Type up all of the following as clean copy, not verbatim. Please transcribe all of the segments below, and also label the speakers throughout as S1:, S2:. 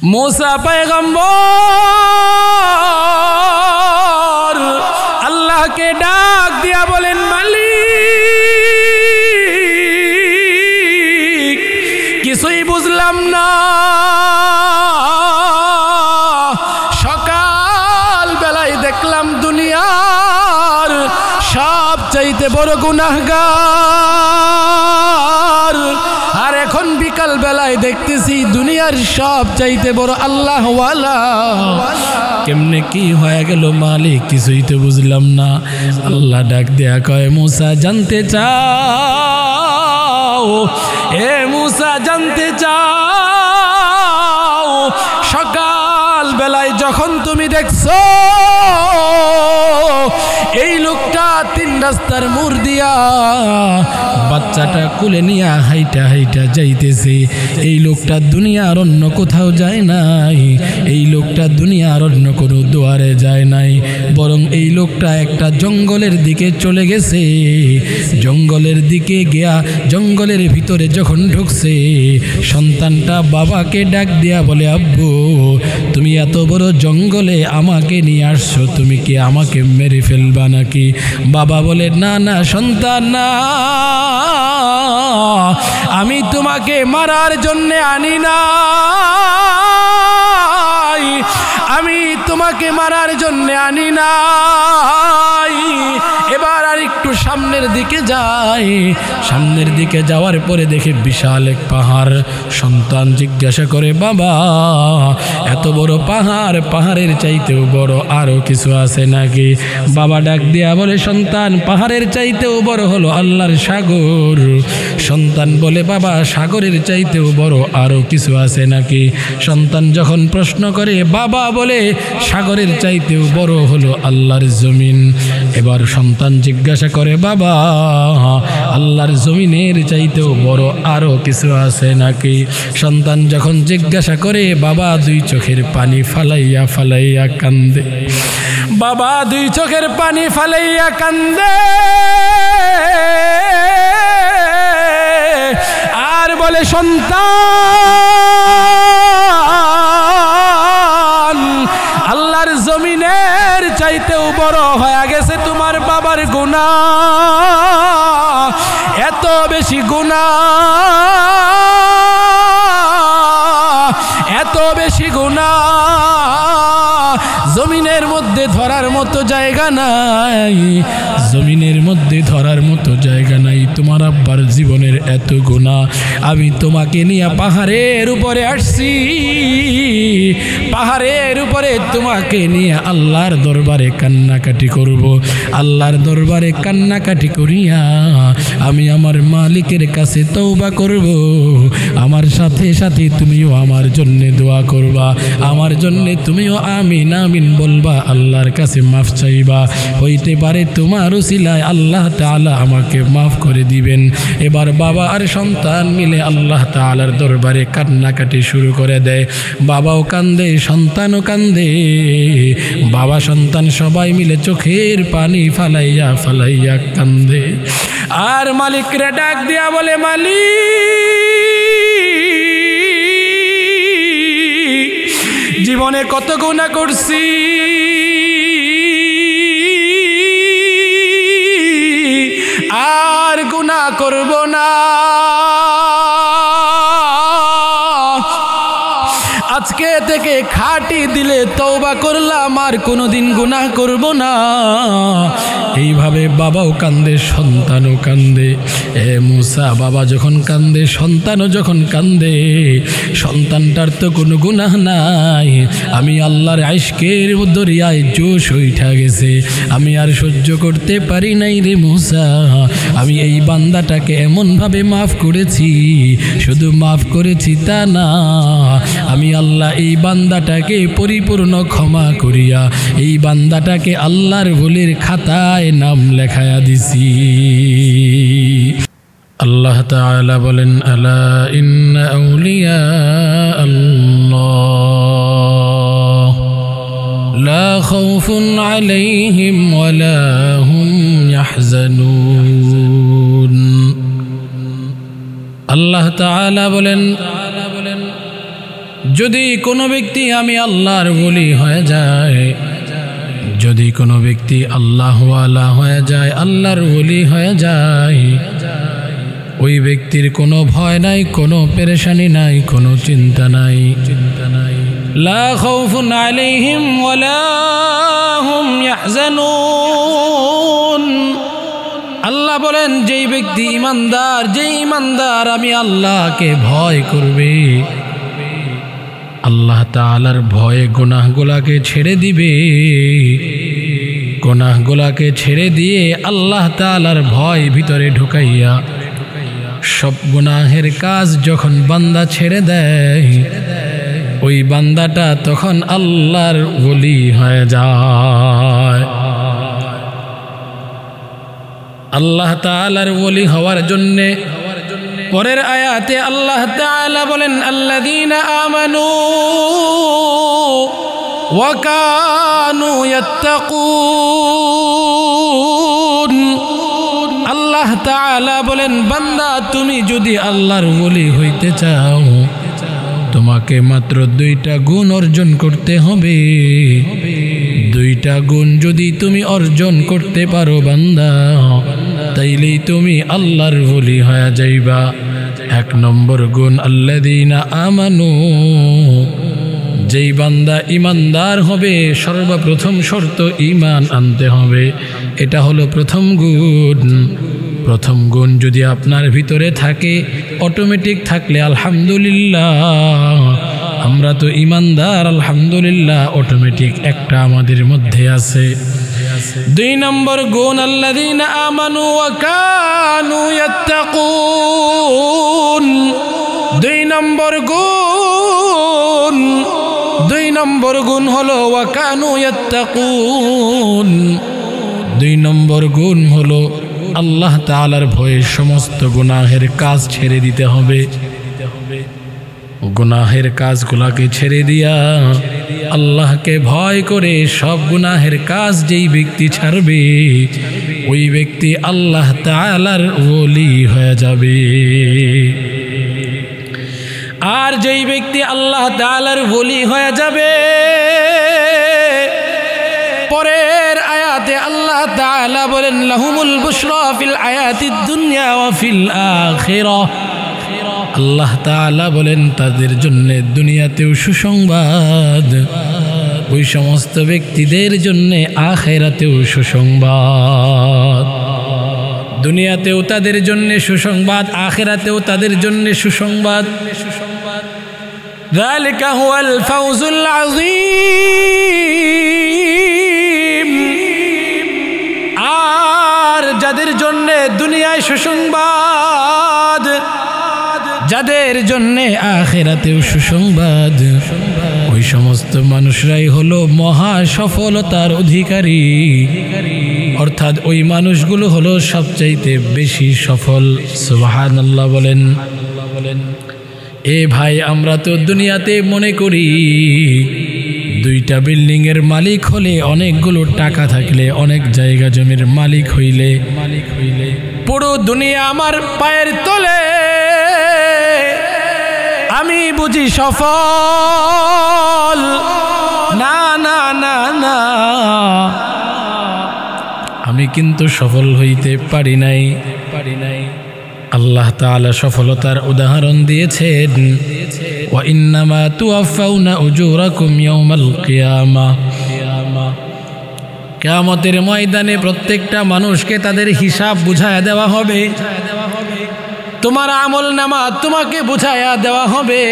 S1: मूसा पैगम्बर अल्लाह के डाक दिया, बोलेन मालिक কিছুই বুঝলাম না। সকাল বেলায় দেখলাম দুনিয়ার সবচাইতে বড় গুনাহগার, আর এখন বিকাল বেলায় দেখতেছি দুনিয়ার সবচাইতে বড় আল্লাহওয়ালা। কেমনে কি হয়ে গেল মালিক কিছুই তো বুঝলাম না। আল্লাহ ডাক দেয়া কয়, মুসা জানতে চাও? এ মুসা জানতে চাও? সকাল বেলায় যখন তুমি দেখছো এই লোকটা 3 রাস্তার মোড় দিয়া বাচ্চাটা কুলে নিয়ে হাইটা হাইটা যাইতেছে, এই লোকটা দুনিয়ার অন্য কোথাও যায় নাই, এই লোকটা দুনিয়ার অন্য কোনো দুয়ারে যায় নাই, বরং এই লোকটা একটা জঙ্গলের দিকে চলে গেছে। জঙ্গলের দিকে গিয়া জঙ্গলের ভিতরে যখন ঢুকছে সন্তানটা বাবাকে ডাক দিয়া বলে, আব্বু তুমি এত বড় জঙ্গলে আমাকে নিয়ে আসছো, তুমি কি আমাকে মেরে ফেলবা নাকি? বাবা বলে, না না সন্তান না, আমি তোমাকে মারার জন্য আনি নাই, আমি তোমাকে মারার জন্য আনি নাই। এবার আর একটু সামনের দিকে যাই, সামনের দিকে যাওয়ার পরে দেখে বিশাল এক পাহাড়। সন্তান জিজ্ঞাসা করে, বাবা এত বড় পাহাড়, পাহাড়ের চাইতেও বড় আরো কিছু আছে নাকি? বাবা ডাক দিয়া বলে, সন্তান পাহাড়ের চাইতেও বড় হলো আল্লাহর সাগর। সন্তান বলে, বাবা সাগরের চাইতেও বড় আরো কিছু আছে নাকি? সন্তান যখন প্রশ্ন করে, বাবা বলে সাগরের চাইতেও বড় হলো আল্লাহর জমিন। এবার সন্তান জিজ্ঞাসা করে, বাবা আল্লাহর জমিনের চাইতেও বড় আরো কিছু আছে নাকি? সন্তান যখন জিজ্ঞাসা করে, বাবা 2 চোখের পানি ফালাইয়া ফালাইয়া কান্দে, বাবা 2 চোখের পানি ফালাইয়া কান্দে, আর বলে, সন্তান আল্লাহর জমিনের চাইতেও বড় হয়ে গেছে তোমার বাবার গুনাহ, এত বেশি গুনাহ, এত বেশি গুনাহ, জমিনের মধ্যে ধরার মতো জায়গা নাই, জমিনের মধ্যে ধরার মতো জায়গা নাই। তোমার আব্বার জীবনের এত গুনাহ, আমি তোমাকে নিয়ে পাহাড়ের উপরে আসছি, পাহাড়ের উপরে তোমাকে নিয়ে আল্লাহর দরবারে কান্নাকাটি করব। আল্লাহর দরবারে কান্নাকাটি করিয়া আমি আমার মালিকের কাছে তওবা করব। আমার সাথে সাথে তুমিও আমার জন্য দোয়া করবা, আমার জন্য তুমিও আমিন আমিন বলবা, আল্লাহর কাছে মাফ চাইবা। হইতে পারে তোমার উসিলায় আল্লাহ তাআলা আমাকে মাফ করে দিবেন। এবার বাবা আর সন্তান মিলে আল্লাহ তাআলার দরবারে কান্নাকাটি শুরু করে দেয়। বাবাও কান্দে, সন্তানও কান্দে, বাবা সন্তান সবাই মিলে চোখের পানি ফালাইয়া ফালাইয়া কান্দে। আর মালিকরে ডাক দিয়া বলে, মালিক জীবনে কত গুনাহ করছি, আর গুনাহ করব না, আজকে থেকে খাঁটি দিলে তওবা করলাম, আর কোনোদিন গুনাহ করব না। এইভাবে বাবাও কান্দে, সন্তানও কান্দে। এ মুসা বাবা যখন কান্দে, সন্তানও যখন কান্দে, সন্তানটার তো কোনো গুনাহ নাই, আমি আল্লাহর আইশকের দরিয়ায় জোশ উঠা গেছে, আমি আর সহ্য করতে পারি নাই রে মুসা, আমি এই বান্দাটাকে এমনভাবে মাফ করেছি, শুধু মাফ করেছি তা না, আমি আল্লাহ এই বান্দাটাকে পরিপূর্ণ ক্ষমা করিয়া এই বান্দাটাকে আল্লাহর ওলির খাতায় নাম লেখায়া দিছি। আল্লাহ তাআলা বলেন, আলা ইন্না আউলিয়া আল্লাহ লা খাউফুন আলাইহিম ওয়ালা হুম ইয়াহজানুন। আল্লাহ তাআলা বলেন, যদি কোনো ব্যক্তি আমি আল্লাহর ওলি হয়ে যায়, যদি কোনো ব্যক্তি আল্লাহওয়ালা হয়ে যায়, আল্লাহর ওলি হয়ে যায়, ওই ব্যক্তির কোনো ভয় নাই, কোনো পেরেশানি নাই, কোনো চিন্তা নাই। লা খাউফুন আলাইহিম ওয়ালা হুম ইয়াহজানুন। আল্লাহ বলেন যেই ব্যক্তি ঈমানদার, যেই ঈমানদার আমি আল্লাহকে ভয় করবে, আল্লাহ তাআলার ভয়ে গুনাহগুলাকে ছেড়ে দিবে, গুনাহগুলাকে ছেড়ে দিয়ে আল্লাহ তাআলার ভয় ভিতরে ঢুকাইয়া সব গুনাহের কাজ যখন বান্দা ছেড়ে দেয়, ওই বান্দাটা তখন আল্লাহর ওলি হয়ে যায়। আল্লাহ তাআলার ওলি হওয়ার জন্যে পরের আয়াতে আল্লাহ তাআলা বলেন আল্লাযীনা আমানু ওয়া কানু ইয়াত্তাকুন। আল্লাহ তাআলা বলেন বান্দা তুমি যদি আল্লাহর ওলি হইতে চাও, তোমাকে মাত্র 2টা গুণ অর্জন করতে হবে। 2টা গুণ যদি তুমি অর্জন করতে পারো বান্দা, তাইলেই তুমি আল্লাহর ওলি হয়ে যাইবা। 1 নম্বর গুণ আল্লাযীনা আমানু, যেই বান্দা ঈমানদার হবে সর্বপ্রথম শর্ত ঈমান আনতে হবে, এটা হলো প্রথম গুণ। প্রথম গুণ যদি আপনার ভিতরে থাকে, অটোমেটিক থাকলে আলহামদুলিল্লাহ, আমরা তো ঈমানদার আলহামদুলিল্লাহ, অটোমেটিক একটা আমাদের মধ্যে আছে। 2 নম্বর গুণ আল্লাযীনা আমানু ওয়া কানু ইয়াত্তাকুন। 2 নম্বর গুণ, 2 নম্বর গুণ হলো ওয়া কানু ইয়াত্তাকুন। 2 নম্বর গুণ হলো আল্লাহ তাআলার ভয়ে সমস্ত গুনাহের কাজ ছেড়ে দিতে হবে। গুনাহের কাজগুলাকে ছেড়ে দিয়া আল্লাহকে ভয় করে সব গুনাহের কাজ যেই ব্যক্তি ছাড়বে, ওই ব্যক্তি আল্লাহ তাআলার ওলি হয়ে যাবে। আর যেই ব্যক্তি আল্লাহ তাআলার ওলি হয়ে যাবে, পরের আয়াতে আল্লাহ তাআলা বলেন লাহুমুল বুশরা ফিল হায়াতিদ দুনিয়া ওয়া ফিল আখিরাহ। আল্লাহ তাআলা বলেন তাদের জন্য দুনিয়াতেও সুসংবাদ, ওই সমস্ত ব্যক্তিদের জন্য আখিরাতেও সুসংবাদ। দুনিয়াতেও তাদের জন্য সুসংবাদ, আখিরাতেও তাদের জন্য সুসংবাদ। যালিকা হুয়াল ফাউজুল আযীম। আর যাদের জন্য দুনিয়ায় সুসংবাদ, যাদের জন্যে আখিরাতেও সুসংবাদ, ওই সমস্ত মানুষরাই হলো মহা সফলতার অধিকারী। অর্থাৎ ওই মানুষগুলো হলো সবচাইতে বেশি সফল। সুবহানাল্লাহ বলেন। এ ভাই, আমরা তো দুনিয়াতে মনে করি 2টা বিল্ডিংয়ের মালিক হলে, অনেকগুলো টাকা থাকলে, অনেক জায়গা জমির মালিক হইলে পুরো দুনিয়া আমার পায়ের তলে, আমি বুঝি সফল। না না না না, আমি কিন্তু সফল হইতে পারি নাই। আল্লাহ তাআলা সফলতার উদাহরণ দিয়েছেন, ওয়া ইন্নামা তুওয়াফাউনা উজুরাকুম ইয়াউমাল কিয়ামাহ। কিয়ামতের ময়দানে প্রত্যেকটা মানুষকে তাদের হিসাব বুঝায়া দেওয়া হবে। তোমার আমলনামা তোমাকে বুঝায়া দেওয়া হবে,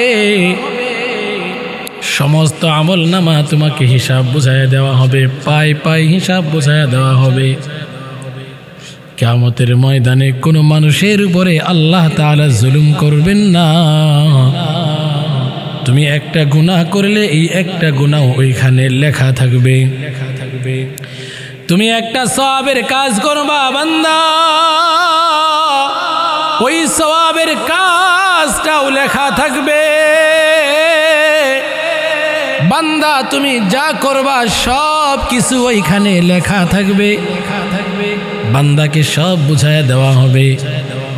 S1: সমস্ত আমলনামা তোমাকে হিসাব বুঝায়া দেওয়া হবে, পাই পাই হিসাব বুঝায়া দেওয়া হবে। কিয়ামতের ময়দানে কোনো মানুষের উপরে আল্লাহ তাআলা জুলুম করবেন না। তুমি একটা গুনাহ করলে এই একটা গুনাহ ওইখানে লেখা থাকবে। তুমি একটা সওয়াবের কাজ করবা বান্দা, ওই সওয়াবের কাজটাও লেখা থাকবে। বান্দা তুমি যা করবা সব কিছু ওইখানে লেখা থাকবে। বান্দাকে সব বুঝায় দেওয়া হবে।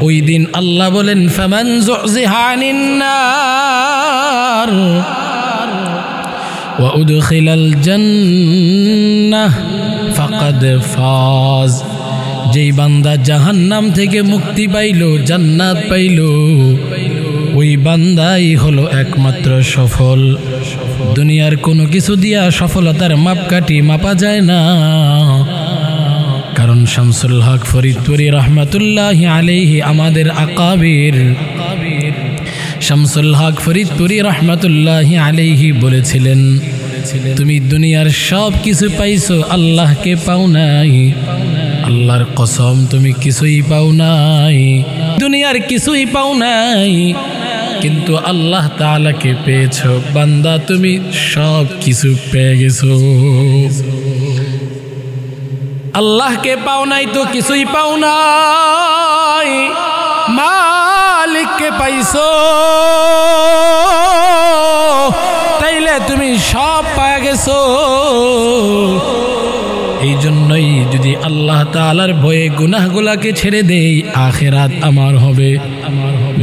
S1: ওই দিন আল্লাহ বলেন ফামান যুযিহা আনিন নার ওয়া উদখিলাল জান্নাহ ফাকাদ ফাজ। যেই বান্দা জাহান্নাম থেকে মুক্তি পাইল, জান্নাত পাইল, ওই বান্দাই হলো একমাত্র সফল। দুনিয়ার কোনো কিছু দিয়া সফলতার মাপকাঠি মাপা যায় না। কারণ শামসুল হক ফরিদপুরি রহমাতুল্লাহি আলাইহি আমাদের আকাবির, শামসুল হক ফরিদপুরি রহমাতুল্লাহি আলাইহি বলেছিলেন, তুমি দুনিয়ার সব কিছু পাইছো, আল্লাহকে পাও নাই। আল্লাহর কসম তুমি কিছুই পাও নাই, দুনিয়ার কিছুই পাও নাই, কিন্তু আল্লাহ তাআলাকে পেয়েছো। বান্দা তুমি সব কিছু পেয়ে গেছো। আল্লাহকে পাও নাই তো কিছুই পাও নাই, মালিককে পাইছো, তাইলে তুমি সব পেয়ে গেছো। এই জন্যই যদি আল্লাহ তাআলার ভয়ে গুনাহগুলাকে ছেড়ে দেই, আখিরাত আমার হবে।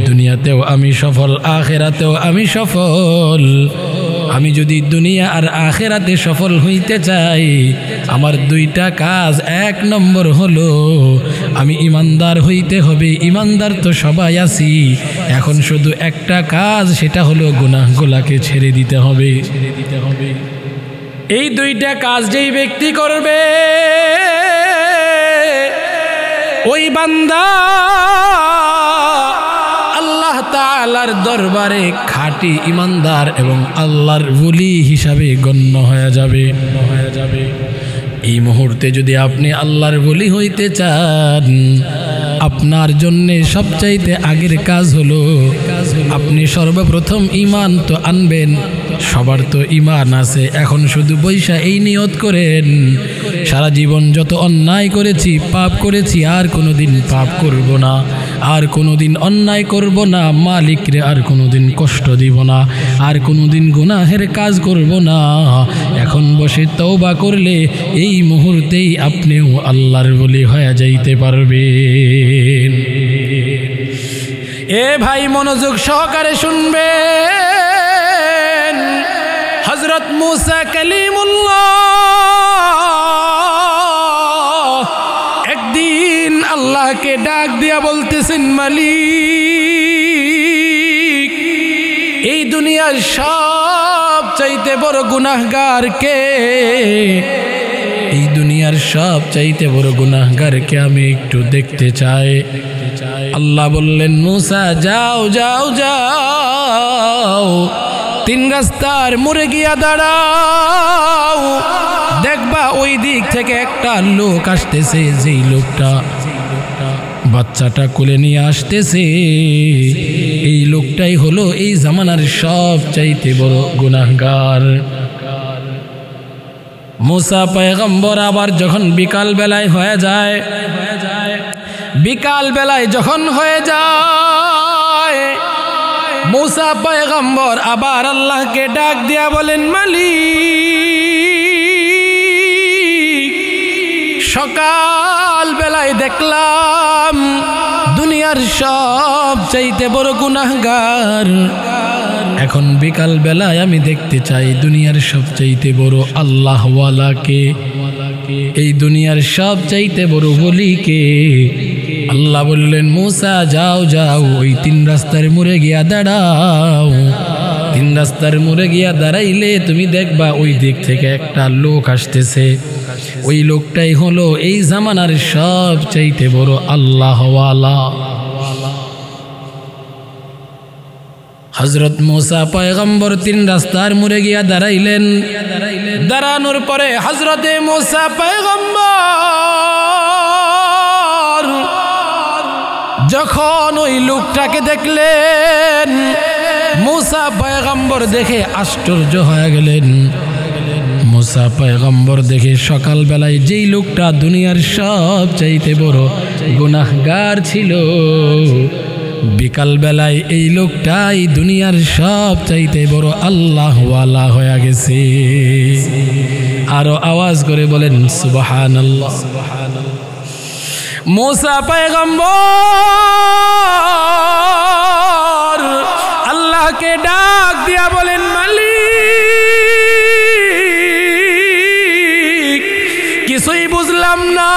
S1: দুনিয়াতেও আমি সফল, আখিরাতেও আমি সফল। আমি যদি দুনিয়া আর আখিরাতে সফল হইতে চাই, আমার দুইটা কাজ। এক নম্বর হলো আমি ইমানদার হইতে হবে। ইমানদার তো সবাই আছি, এখন শুধু একটা কাজ, সেটা হলো গুনাহগুলাকে ছেড়ে দিতে হবে। এই দুইটা কাজ যেই ব্যক্তি করবে, ওই বান্দা আল্লাহ তাআলার দরবারে খাঁটি ইমানদার এবং আল্লাহর ওলি হিসাবে গণ্য হয়ে যাবে। এই মুহূর্তে যদি আপনি আল্লাহর ওলি হইতে চান, আপনার জন্য সবচাইতে আগের কাজ হলো আপনি সর্বপ্রথম ঈমান তো আনবেন। সবার তো ঈমান আছে, এখন শুধু বৈশা এই নিয়ত করেন, সারা জীবন যত অন্যায় করেছি, পাপ করেছি, আর কোনোদিন পাপ করব না, আর কোনোদিন অন্যায় করব না, মালিকরে আর কোনোদিন কষ্ট দিব না, আর কোনোদিন গুনাহের কাজ করব না। এখন বসে তওবা করলে এই মুহূর্তেই আপনিও আল্লাহর ওলি হয়ে যাইতে পারবেন। এ ভাই মনোযোগ সহকারে শুনবেন। হযরত মুসা কালিমুল্লাহ একদিন আল্লাহকে ডাক দিয়া বলতেছেন, মালিক, এই দুনিয়ার সব চাইতে বড় গুনাহগার কে? এই দুনিয়ার সব চাইতে বড় গুনাহগারকে আমি একটু দেখতে চাই। আল্লাহ বললেন, মুসা যাও যাও যাও, তিন রাস্তার মোড়ে গিয়া দাঁড়াও, দেখবা ওই দিক থেকে একটা লোক আসতেছে। যেই লোকটা বাচ্চাটা কোলে নিয়ে আসতেছে, এই লোকটাই হলো এই জামানার সব চাইতে বড় গুনাহগার। মুসা পয়গম্বর আবার যখন বিকাল বেলায় হয়ে যায়, বিকাল বেলায় যখন হয়ে যায়, মুসা পয়গম্বর আবার আল্লাহকে ডাক দিয়া বলেন, মালিক, সকাল বেলায় দেখলাম দুনিয়ার সব চাইতে বড় গুনাহগার, এখন বিকাল বেলায় আমি দেখতে চাই দুনিয়ার সব চাইতে বড় আল্লাহওয়ালাকে, এই দুনিয়ার সব চাইতে বড় ওলিকে। আল্লাহ বললেন, মুসা যাও যাও, ওই তিন রাস্তার মোড়ে গিয়া দাঁড়াও। তিন রাস্তার মোড়ে গিয়া দাঁড়াইলে তুমি দেখবা ওই দিক থেকে একটা লোক আসতেছে। ওই লোকটাই হলো এই জামানার সব চাইতে বড় আল্লাহওয়ালা। হযরত মুসা পয়গম্বর তিন রাস্তার মোড়ে গিয়া দাঁড়াইলেন। দাঁড়ানোর পরে হযরতে মুসা পয়গম্বর যখন ওই লোকটাকে দেখলেন, মুসা পয়গম্বর দেখে আশ্চর্য হয়ে গেলেন। মুসা পয়গম্বর দেখে সকালবেলায় যেই লোকটা দুনিয়ার সব চাইতে বড় গুনাহগার ছিল, বিকাল বেলায় এই লোকটাই দুনিয়ার সব চাইতে বড় আল্লাহওয়ালা হয়ে গেছে। আরো আওয়াজ করে বলেন সুবহানাল্লাহ। मूसा पैगम्बर अल्लाह के डाक दिया बोलेन मालिक কিছুই বুঝলাম না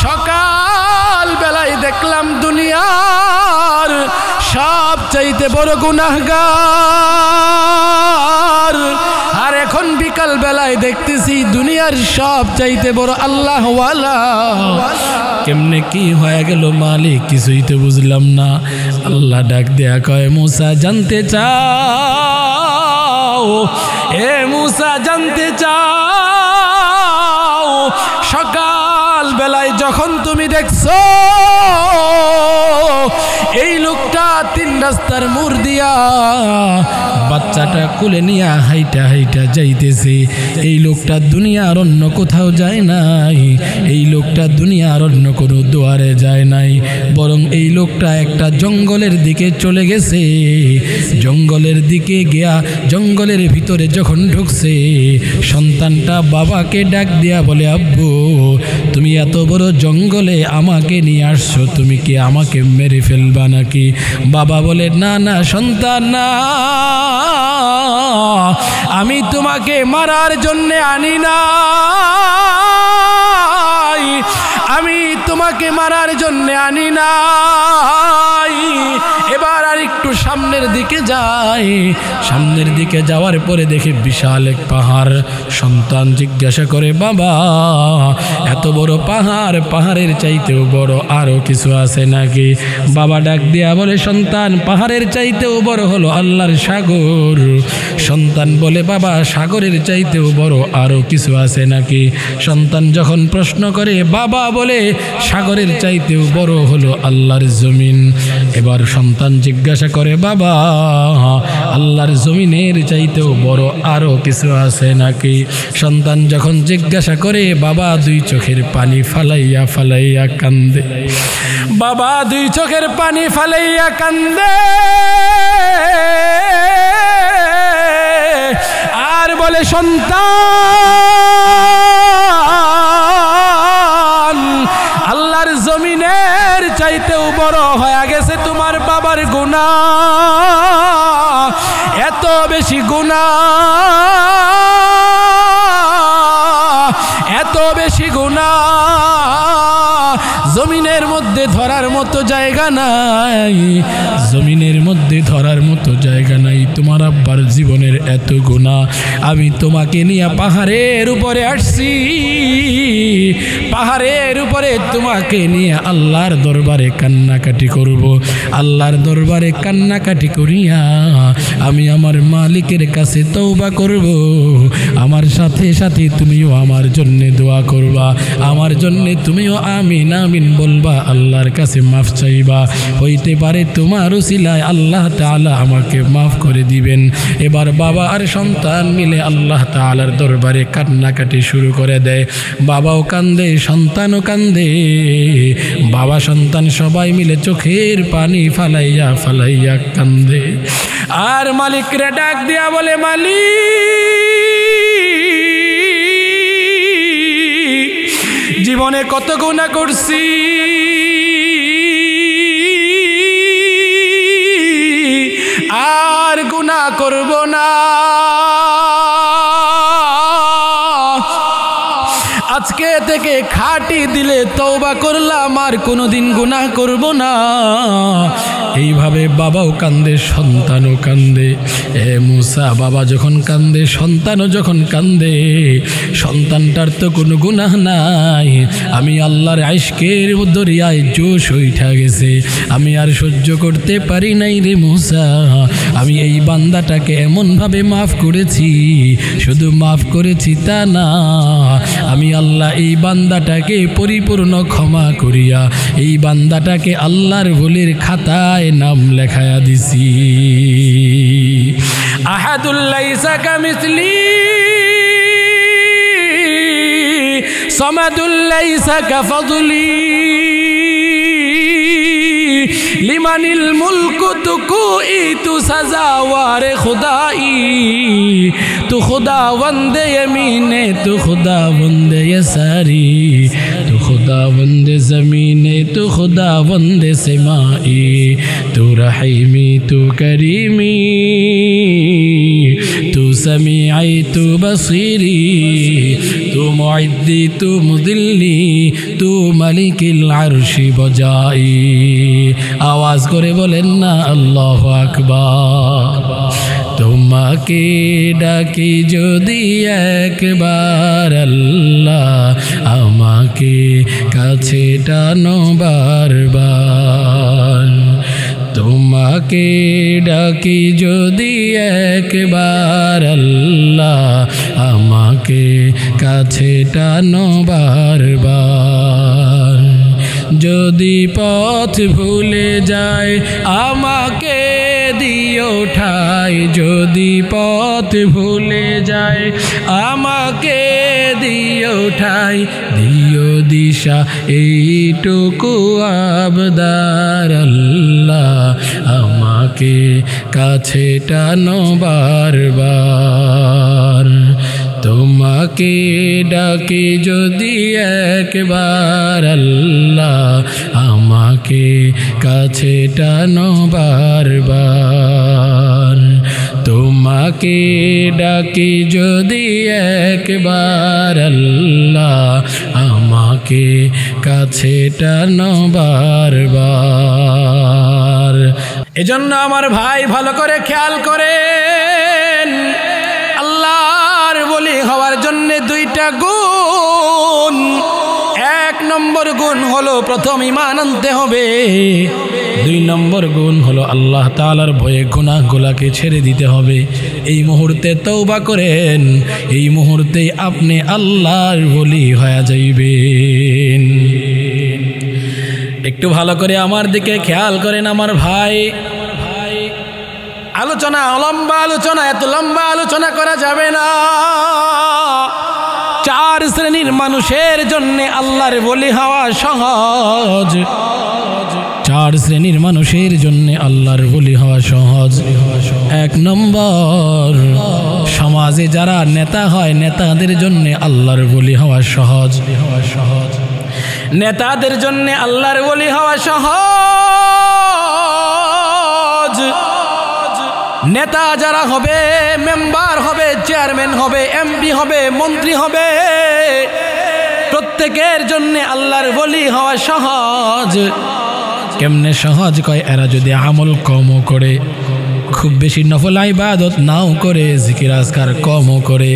S1: সকাল বেলায় দেখলাম দুনিয়ার সব চাইতে বড় গুনাহগার আর এখন বিকাল বেলায় দেখতেছি দুনিয়ার সব চাইতে বড় আল্লাহ ওয়ালা কেমনে কি হয়ে গেল মালিক কিছুই তো বুঝলাম না আল্লাহ ডাক দেয়া কয় মুসা জানতে চাও এ মুসা জানতে চাও সকাল বেলায় যখন তুমি দেখছো এই লোকটা তিন রাস্তার মোড় দিয়া বাচ্চাটা কোলে নিয়ে হাইটা হাইটা যাইতেছে এই লোকটা দুনিয়ার অন্য কোথাও যায় নাই এই লোকটা দুনিয়ার অন্য কোনো দুয়ারে যায় নাই বরং এই লোকটা একটা জঙ্গলের দিকে চলে গেছে জঙ্গলের দিকে গিয়া জঙ্গলের ভিতরে যখন ঢুকছে সন্তানটা বাবাকে ডাক দিয়া বলে আব্বু তুমি এত বড় জঙ্গলে আমাকে নিয়ে আসছো তুমি কি আমাকে মেরে ফেলবা নাকি বাবা বলে না না সন্তান না আমি তোমাকে মারার জন্য আনি নাই আমি তোমাকে মারার জন্য আনি নাই এবার আর একটু সামনের দিকে যাই সামনের দিকে যাওয়ার পরে দেখে বিশাল এক পাহাড় সন্তান জিজ্ঞাসা করে বাবা এত বড় পাহাড় পাহাড়ের চাইতেও বড় আরো কিছু আছে নাকি বাবা ডাক দিয়া বলে সন্তান পাহাড়ের চাইতেও বড় হলো আল্লাহর সাগর সন্তান বলে বাবা সাগরের চাইতেও বড় আরো কিছু আছে নাকি সন্তান যখন প্রশ্ন করে বাবা বলে সাগরের চাইতেও বড় হলো আল্লাহর জমিন এবার সন্তান জিজ্ঞাসা করে বাবা আল্লাহর জমিনের চাইতেও বড় আরো কিছু আছে নাকি সন্তান যখন জিজ্ঞাসা করে বাবা দুই চোখের পানি ফালাইয়া ফালাইয়া কান্দে বাবা দুই চোখের পানি ফালাইয়া কান্দে আর বলে সন্তান আল্লাহর জমিনের চাইতেও বড় হয়ে গেছে তোমার বাবার গুনাহ এত বেশি গুনাহ এত বেশি গুনাহ জমিনের মধ্যে ধরার মতো জায়গা নাই জমিনের মধ্যে ধরার মতো জায়গা নাই তোমার আব্বার জীবনের এত গুনাহ আমি তোমাকে নিয়ে পাহাড়ের উপরে আসছি পাহাড়ের উপরে তোমাকে নিয়ে আল্লাহর দরবারে কান্নাকাটি করব আল্লাহর দরবারে কান্নাকাটি করিয়া আমি আমার মালিকের কাছে তওবা করব আমার সাথে সাথে তুমিও আমার জন্য দোয়া করবা আমার জন্য তুমিও আমিন আমিন বলবা আল্লাহর কাছে মাফ চাইবা হইতে পারে তোমার উসিলায় আল্লাহ তাআলা আমাকে মাফ করে দিবেন এবার বাবা আর সন্তান মিলে আল্লাহ তাআলার দরবারে কান্নাকাটি শুরু করে দেয় বাবাও কান্দে সন্তানও কান্দে বাবা সন্তান সবাই মিলে চোখের পানি ফালাইয়া ফালাইয়া কান্দে আর মালিকরে ডাক দিয়া বলে মালিক জীবনে কত গুনাহ করছি আর গুনাহ করব না আজকে থেকে খাঁটি দিলে তওবা করলাম আর কোনোদিন গুনাহ করব না এইভাবে বাবাও কান্দে সন্তানও কান্দে এ মুসা বাবা যখন কান্দে সন্তানও যখন কান্দে সন্তানটার তো কোনো গুনাহ নাই আমি আল্লাহর ইশকের দরিয়ায় জোশ উঠা গেছে আমি আর সহ্য করতে পারি নাই রে মুসা আমি এই বান্দাটাকে এমনভাবে মাফ করেছি শুধু মাফ করেছি তা না আমি আল্লাহ এই বান্দাটাকে পরিপূর্ণ ক্ষমা করিয়া এই বান্দাটাকে আল্লাহর ভুলের খাতায় নাম লেখায়া দিছি আহাদুল লাইসা কামিসলি সামাদুল লাইসা কাফাদলি লিমানিল মুলকু তুকুইতু সাজাওয়ারে খুদাই तू खुदावंद यमीन तू खुदावंद यसारी तू खुदावंद ज़मीन तू खुदावंद समाई तू रहीमी तू करीमी तू समीई तू बसीरी तू मुइद्दी तू मुदिल्ली तू मालिकिल अर्शी बजाई। आवाज करे बोलेन ना अल्लाहु আকবার। তোমাকে ডাকি যদি একবার আল্লাহ আমাকে কাছে টানো বারবার। তোমাকে ডাকি যদি একবার আল্লাহ আমাকে কাছে টানো বারবার। যদি পথ ভুলে যায় আমাকে দিও ঠাই যদি পথ ভুলে যায় আমাকে দিও ঠাই দিও দিশা এইটুকু আবদার আল্লাহ আমাকে কাছে টানো বারবার। তোমাকে ডাকি যদি একবার আল্লাহ আমাকে কাছে টানো বারবার। তোমাকে ডাকি যদি একবার আল্লাহ আমাকে কাছে টানো বারবার। এজন্য আমার ভাই ভালো করে খেয়াল করেন, আল্লাহর ওলি হওয়ার জন্য দুইটা গুণ। এক নম্বর গুণ হলো প্রথম ঈমান আনতে হবে, দুই নম্বর গুণ হলো আল্লাহ তাআলার ভয়ে গুনাহগুলোকে ছেড়ে দিতে হবে। এই মুহূর্তে তওবা করেন, এই মুহূর্তেই আপনি আল্লাহর ওলি হয়ে যাইবেন। একটু ভালো করে আমার দিকে খেয়াল করেন আমার ভাই। আলোচনা লম্বা আলোচনা, এত লম্বা আলোচনা করা যাবে না। চার শ্রেণীর মানুষের জন্য আল্লাহর ওলি হওয়া সহজ। চার শ্রেণীর মানুষের জন্য আল্লাহর ওলি হওয়া সহজ। এক নম্বর, সমাজে যারা নেতা হয় নেতাদের জন্য আল্লাহর ওলি হওয়া সহজ। নেতাদের জন্য আল্লাহর ওলি হওয়া সহজ। নেতা যারা হবে, মেম্বার হবে, চেয়ারম্যান হবে, এমপি হবে, মন্ত্রী হবে, প্রত্যেকের জন্য আল্লাহর ওলি হওয়া সহজ। কেমনে সহজ কয়, এরা যদি আমল কমও করে, খুব বেশি নফল ইবাদত নাও করে, জিকির আজকার কমও করে,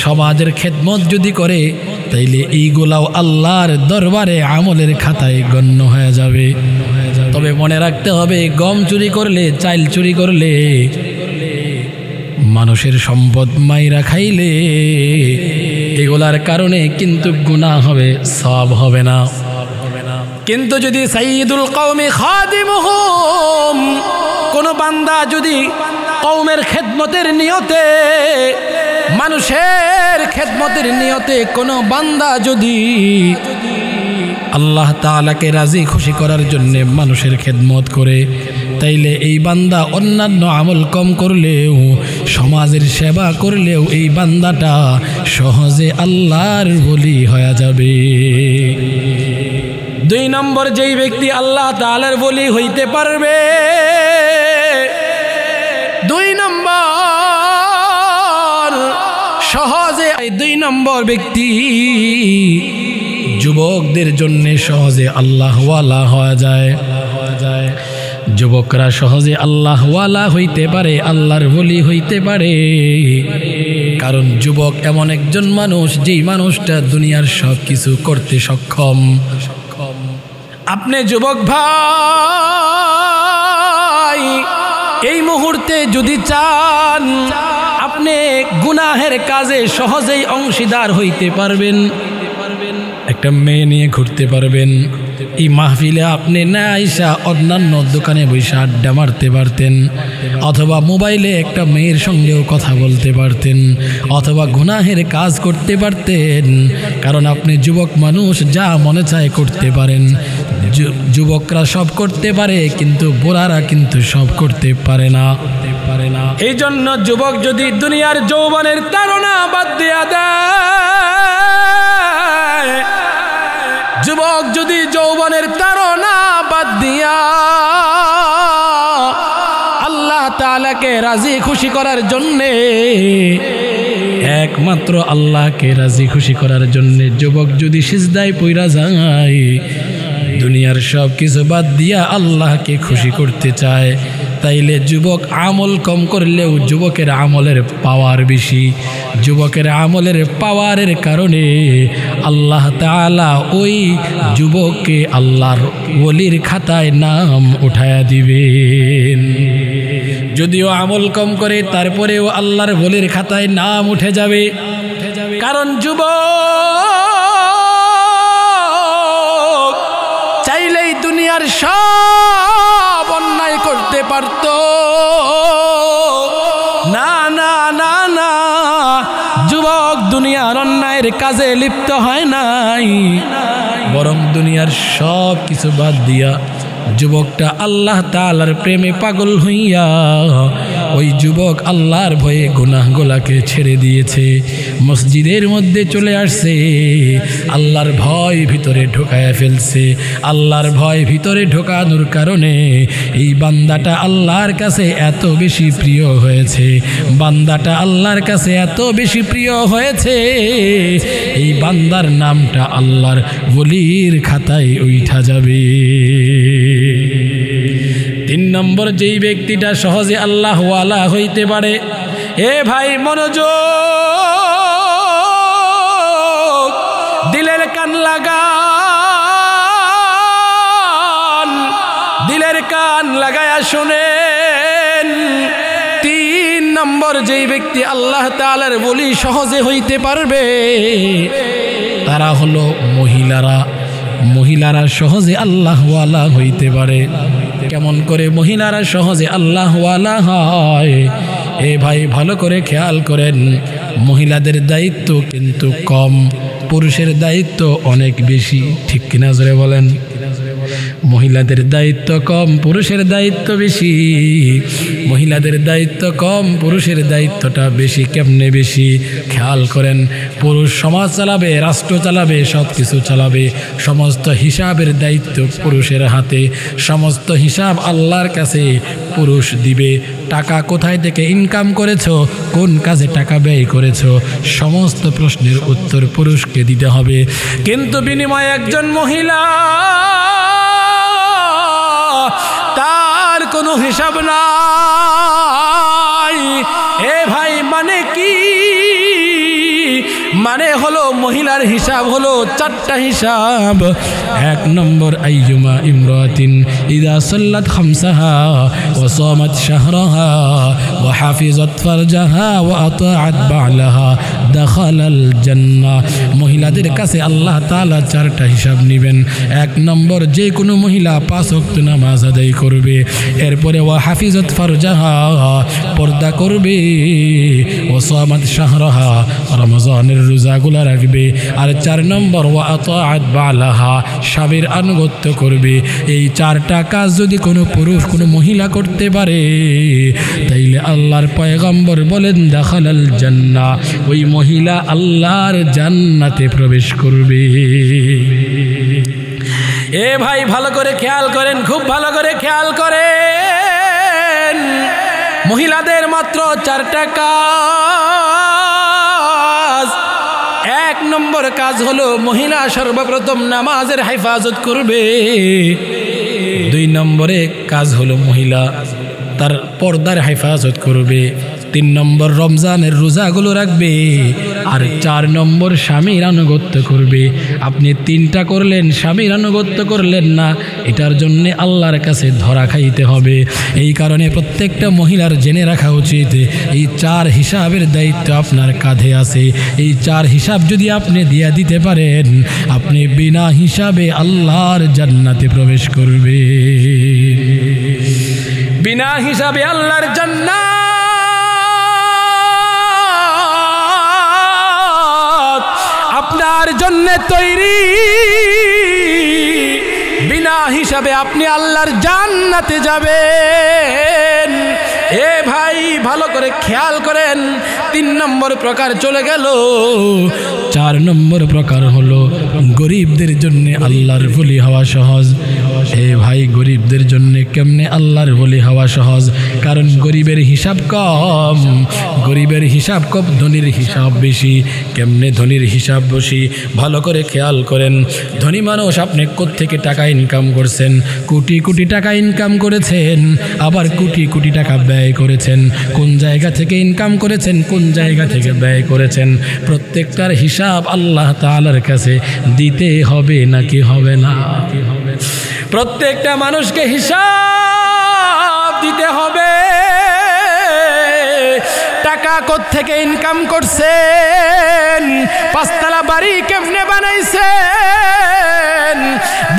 S1: সমাজের খেদমত যদি করে, তাইলে এইগুলাও আল্লাহর দরবারে আমলের খাতায় গণ্য হয়ে যাবে। তবে মনে রাখতে হবে, গম চুরি করলে, চাল চুরি করলে, মানুষের সম্পদ মাইরা খাইলে এগুলার কারণে কিন্তু গুনাহ হবে, সওয়াব হবে না। কিন্তু যদি সাইয়্যিদুল কওমি খাদিমুহুম, কোন বান্দা যদি কওমের খেদমতের নিয়তে, মানুষের খেদমতের নিয়তে কোন বান্দা যদি আল্লাহ তাআলাকে রাজি খুশি করার জন্য মানুষের খেদমত করে, তাইলে এই বান্দা অন্যান্য আমল কম করলেও, সমাজের সেবা করলেও এই বান্দাটা সহজে আল্লাহর ওলি হয়ে যাবে। দুই নম্বর, যেই ব্যক্তি আল্লাহ তাআলার ওলি হইতে পারবে, দুই নম্বর সহজে, দুই নম্বর ব্যক্তি যুবকদের জন্য সহজে আল্লাহওয়ালা হয়ে যায়। যুবকরা সহজে আল্লাহওয়ালা হইতে পারে, আল্লাহর ওলি হইতে পারে, কারণ যুবক এমন একজন মানুষ যেই মানুষটা দুনিয়ার সব কিছু করতে সক্ষম। আপনি যুবক ভাই এই মুহূর্তে যদি চান আপনি গুনাহের কাজে সহজেই অংশীদার হইতে পারবেন, একটা মেয়ে নিয়ে ঘুরতে পারবেন, এই মাহফিলে আপনি না আইসা অন্যান্য দোকানে বসে আড্ডা মারতে পারতেন, অথবা মোবাইলে একটা মেয়ের সঙ্গেও কথা বলতে পারতেন, অথবা গুনাহের কাজ করতে পারতেন, কারণ আপনি যুবক মানুষ, যা মনে চায় করতে পারেন। যুবকরা সব করতে পারে, কিন্তু বুড়ারা কিন্তু সব করতে পারে না। পারে না। এই জন্য যুবক যদি দুনিয়ার যৌবনের তাড়না বাদ দিয়া দেয়, যুবক যদি যৌবনের তাড়না বাদ দিয়া আল্লাহ তাআলাকে রাজি খুশি করার জন্যে, একমাত্র আল্লাহকে রাজি খুশি করার জন্যে যুবক যদি সিজদায় পইরা যায়, দুনিয়ার সব কিছু বাদ দিয়া আল্লাহকে খুশি করতে চায়, তাইলে যুবক আমল কম করলেও যুবকের আমলের পাওয়ার বেশি। যুবকের আমলের পাওয়ারের কারণে আল্লাহ তাআলা ওই যুবককে আল্লাহর ওলির খাতায় নাম উঠায়া দিবেন। যদিও আমল কম করে তারপরেও আল্লাহর ওলির খাতায় নাম উঠে যাবে, কারণ যুবক চাইলেই দুনিয়ার সব অন্যায় করতে পারত। না না না না, যুবক দুনিয়ার অন্যায়ের কাজে লিপ্ত হয় নাই, বরং দুনিয়ার সব কিছু বাদ দিয়া যুবকটা আল্লাহ তাআলার প্রেমে পাগল হইয়া ওই যুবক আল্লাহর ভয়ে গুনাহগুলোকে ছেড়ে দিয়েছে, মসজিদের মধ্যে চলে আসছে, আল্লাহর ভয় ভিতরে ঢোকায়া ফেলছে। আল্লাহর ভয় ভিতরে ঢোকানোর কারণে এই বান্দাটা আল্লাহর কাছে এত বেশি প্রিয় হয়েছে, বান্দাটা আল্লাহর কাছে এত বেশি প্রিয় হয়েছে, এই বান্দার নামটা আল্লাহর ওলির খাতায় উঠা যাবে। 3 নম্বর, যেই ব্যক্তিটা সহজে আল্লাহ ওয়ালা হইতে পারে, এ ভাই মনোযোগ, দিলের কান লাগান, দিলের কান লাগায়া শুনেন। 3 নম্বর, যেই ব্যক্তি আল্লাহ তাআলার ওলি সহজে হইতে পারবে তারা হলো মহিলারা। মহিলারা সহজে আল্লাহ ওয়ালা হইতে পারে। কেমন করে মহিলারা সহজে আল্লাহ ওয়ালা হয়? এ ভাই ভালো করে খেয়াল করেন, মহিলাদের দায়িত্ব কিন্তু কম, পুরুষের দায়িত্ব অনেক বেশি, ঠিক কিনা জোরে বলেন? মহিলাদের দায়িত্ব কম, পুরুষের দায়িত্ব বেশি। মহিলাদের দায়িত্ব কম, পুরুষের দায়িত্বটা বেশি। কেমনে বেশি? খেয়াল করেন, পুরুষ সমাজ চালাবে, রাষ্ট্র চালাবে, সব কিছু চালাবে, সমস্ত হিসাবের দায়িত্ব পুরুষের হাতে, সমস্ত হিসাব আল্লাহর কাছে পুরুষ দিবে। টাকা কোথায় থেকে ইনকাম করেছো, কোন কাজে টাকা ব্যয় করেছো, সমস্ত প্রশ্নের উত্তর পুরুষকে দিতে হবে। কিন্তু বিনিময়ে একজন মহিলা, তার কোনো হিসাব নাই। এ ভাই মানে কি? মানে হলো মহিলার হিসাব হলো 4টা হিসাব। 1 নম্বর, আইয়ুমা ইমরাতিন ইযা সাল্লাত খামসাহা ওয়া সামাত শাহরাহা ওয়া হাফিজাত ফারজাহা ওয়া আতাআত বা'লাহা দাখালাল জান্নাহ। মহিলাদের কাছে আল্লাহ তাআলা 4টা হিসাব নেবেন। 1 নম্বর, যে কোনো মহিলা 5 ওয়াক্ত নামাজ আদায় করবে, এরপরে ওয়া হাফিজাত ফারজাহা, পর্দা করবে, ওয়া সামাত শাহরাহা, রমজানের রোজাগুলা রাখবে, আর 4 নম্বর ওয়া আতাআত বা'লাহা, স্বামীর আনুগত্য করবে। এই 4টা কাজ যদি কোনো পুরুষ কোনো মহিলা করতে পারে, তাইলে আল্লাহর পয়গম্বর বলেন দাখালাল জান্নাহ, ওই মহিলা আল্লাহর জান্নাতে প্রবেশ করবে। এ ভাই ভালো করে খেয়াল করেন, খুব ভালো করে খেয়াল করেন, মহিলাদের মাত্র 4টা কাজ। 1 নম্বর কাজ হলো মহিলা সর্বপ্রথম নামাজের হেফাজত করবে। 2 নম্বরে কাজ হলো মহিলা তার পর্দার হেফাজত করবে। 3 নম্বর, রমজানের রোজাগুলো রাখবে। আর 4 নম্বর, স্বামীর আনুগত্য করবে। আপনি 3টা করলেন, স্বামীর আনুগত্য করলেন না, এটার জন্যে আল্লাহর কাছে ধরা খাইতে হবে। এই কারণে প্রত্যেকটা মহিলার জেনে রাখা উচিত, এই 4 হিসাবের দায়িত্ব আপনার কাঁধে আছে। এই 4 হিসাব যদি আপনি দিয়া দিতে পারেন, আপনি বিনা হিসাবে আল্লাহর জান্নাতে প্রবেশ করবে। বিনা হিসাবে আল্লাহর জান্নাত আপনার জন্য তৈরি। বিনা হিসাবে আপনি আল্লাহর জান্নাতে যাবেন। এ ভাই ভাই ভালো করে খেয়াল করেন, 3 নম্বর প্রকার চলে গেল। 4 নম্বর প্রকার হলো গরিবদের জন্য আল্লাহর ওলি হওয়া সহজ। এ ভাই গরিবদের জন্য কেমনে আল্লাহর ওলি হওয়া সহজ? কারণ গরিবের হিসাব কম, গরিবের হিসাব কম, ধনীর হিসাব বেশি। কেমনে ধনীর হিসাব বেশি? ভালো করে খেয়াল করেন। ধনী মানুষ আপনি কোত্থেকে টাকা ইনকাম করছেন? কোটি কোটি টাকা ইনকাম করেছেন, আবার কোটি কোটি টাকা ব্যয় করেছেন। কোন জায়গা থেকে ইনকাম করেছেন, কোন জায়গা থেকে ব্যয় করেছেন, প্রত্যেকটার হিসাব আল্লাহ তাআলার কাছে দিতে হবে নাকি হবে না? প্রত্যেকটা মানুষকে হিসাব দিতে হবে। টাকা কোত্থেকে ইনকাম করছেন, 5 তলা বাড়ি কেমনে বানাইছেন,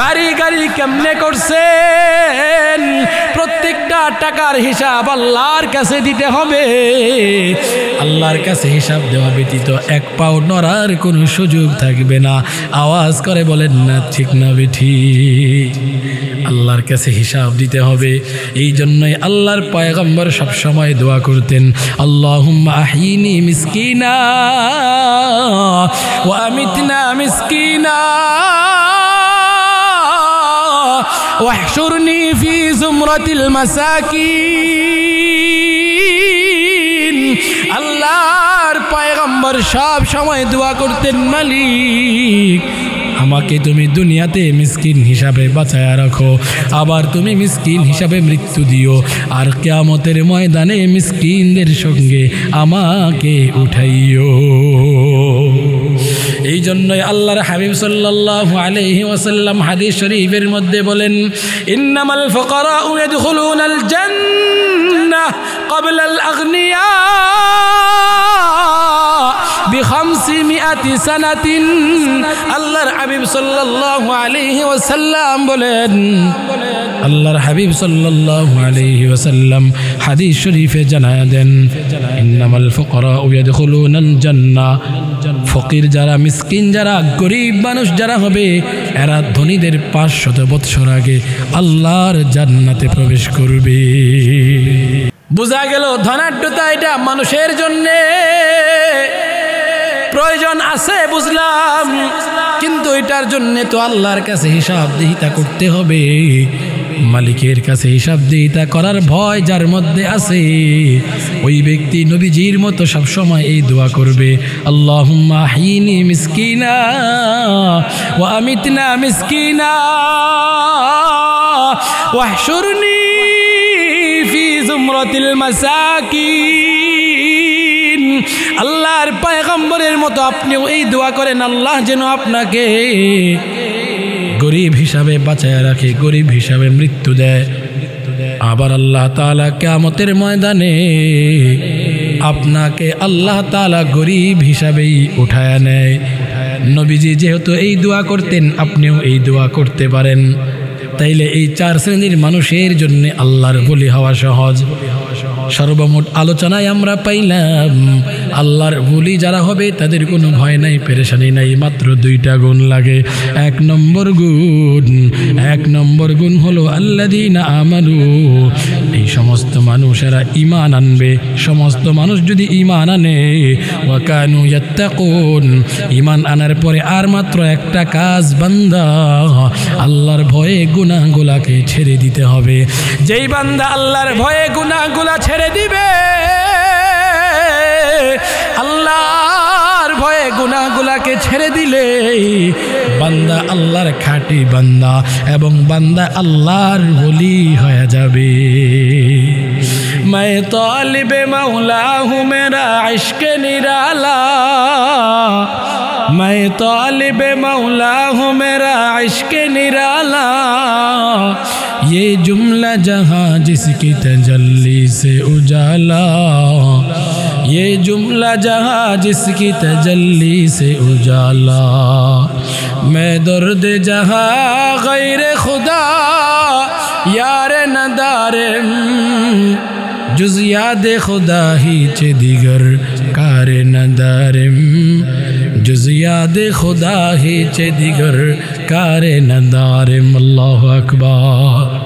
S1: বাড়ি গাড়ি কেমনে করছেন, প্রত্যেকটা টাকার হিসাব আল্লাহর কাছে দিতে হবে। আল্লাহর কাছে হিসাব দেওয়া ব্যতীত 1 পাও নড়ার কোনো সুযোগ থাকবে না। আওয়াজ করে বলেন না ঠিক না বেঠিক? আল্লাহর কাছে হিসাব দিতে হবে। এই জন্যই আল্লাহর পয়গম্বর সব সময় দোয়া করতেন, আল্লাহুম্মা আহিনি মিসকিনা ওয়া আমিতনা মিসকিনা ওয়াহশুরনি ফি যুমরাতিল মাসাকিন। আল্লাহর পয়গম্বর সব সময় দোয়া করতেন, মালিক আমাকে তুমি দুনিয়াতে মিসকিন হিসাবে বাঁচায়া রাখো, আবার তুমি মিসকিন হিসাবে মৃত্যু দিও, আর কিয়ামতের ময়দানে মিসকিনদের সঙ্গে আমাকে উঠাইও। এই জন্যই আল্লাহর হাবিব সাল্লাল্লাহু আলাইহি ওয়াসাল্লাম হাদিস শরীফের মধ্যে বলেন, ইন্নামাল ফুকারাউ ইয়াদখুলুনাল জান্নাহ ক্বাবলাল আগনিয়া ব500 সানাতিন। আল্লাহর হাবিব সাল্লাল্লাহু আলাইহি ওয়াসাল্লাম বলেন, আল্লাহর হাবিব সাল্লাল্লাহু আলাইহি ওয়াসাল্লাম হাদিস শরীফে জানায়া দেন, ইন্নামাল ফুকারাউ ইয়াদখুলুনাল জান্নাহ, ফকির যারা, মিসকিন যারা, গরিব মানুষ যারা হবে, এরা ধনীদের 500 বছর আগে আল্লাহর জান্নাতে প্রবেশ করবে। বোঝা গেল ধনাঢ্যতা এটা মানুষের জন্য প্রয়োজন আছে, বুঝলাম, কিন্তু এটার জন্য তো আল্লাহর কাছে হিসাব দিহিতা করতে হবে। মালিকের কাছে হিসাব দিহিতা করার ভয় যার মধ্যে আছে, ওই ব্যক্তি নবীজির মতো সব সময় এই দোয়া করবে, আল্লাহুম্মা আহিনি মিসকিনা ওয়া আমিতনা মিসকিনা ওয়াহশুরনি ফি যুমরাতিল মাসাকিন। আল্লাহর পয়গম্বরের মতো আপনিও এই দোয়া করেন, আল্লাহ যেন আপনাকে গরিব হিসাবে বাঁচায় রাখে, গরিব হিসাবে মৃত্যু দেয়। আবার আল্লাহ তাআলা কিয়ামতের ময়দানে আপনাকে আল্লাহ তাআলা গরিব হিসাবেই উঠায় নেয়। নবীজি যেহেতু এই দোয়া করতেন, আপনিও এই দোয়া করতে পারেন। তাইলে এই 4 শ্রেণীর মানুষের জন্য আল্লাহর ওলি হওয়া সহজ। সর্বমোট আলোচনায় আমরা পাইলাম, আল্লাহর ওলি যারা হবে তাদের কোনো ভয় নাই, পেরেশানি নাই, মাত্র 2টা গুণ লাগে। 1 নম্বর গুণ হলো আল্লাযীনা আমানু। এই সমস্ত মানুষেরা ঈমান আনবে। সমস্ত মানুষ যদি ঈমান আনে, ওয়া কানু ইয়াত্তাকুন, ঈমান আনার পরে আর মাত্র একটা কাজ, বান্দা আল্লাহর ভয়ে গুনাহগুলাকে ছেড়ে দিতে হবে। যেই বান্দা আল্লাহর ভয়ে গুনাহগুলা ছেড়ে দিবে, আল্লাহর ভয়ে গুনাহগুলাকে ছেড়ে দিলে বান্দা আল্লাহর খাঁটি বান্দা, এবং বান্দা আল্লাহর ওলি হয়ে যাবে। मैं तालिब मौला हूँ मेरा इश्क निराला, मैं तालिब मौला हूँ मेरा इश्क निराला, ये जुमला जहाँ जिसकी तजल्ली से उजाला, ये जुमला जहाँ जिसकी तजल्ली से उजाला, मैं दर्द जहाँ गैर खुदा यार नदारे जुज याद खुदा ही चे दिगर कार नदारिम, जुज याद खुदा ही चे दिगर कार नदारिम। अल्लाहु अकबर।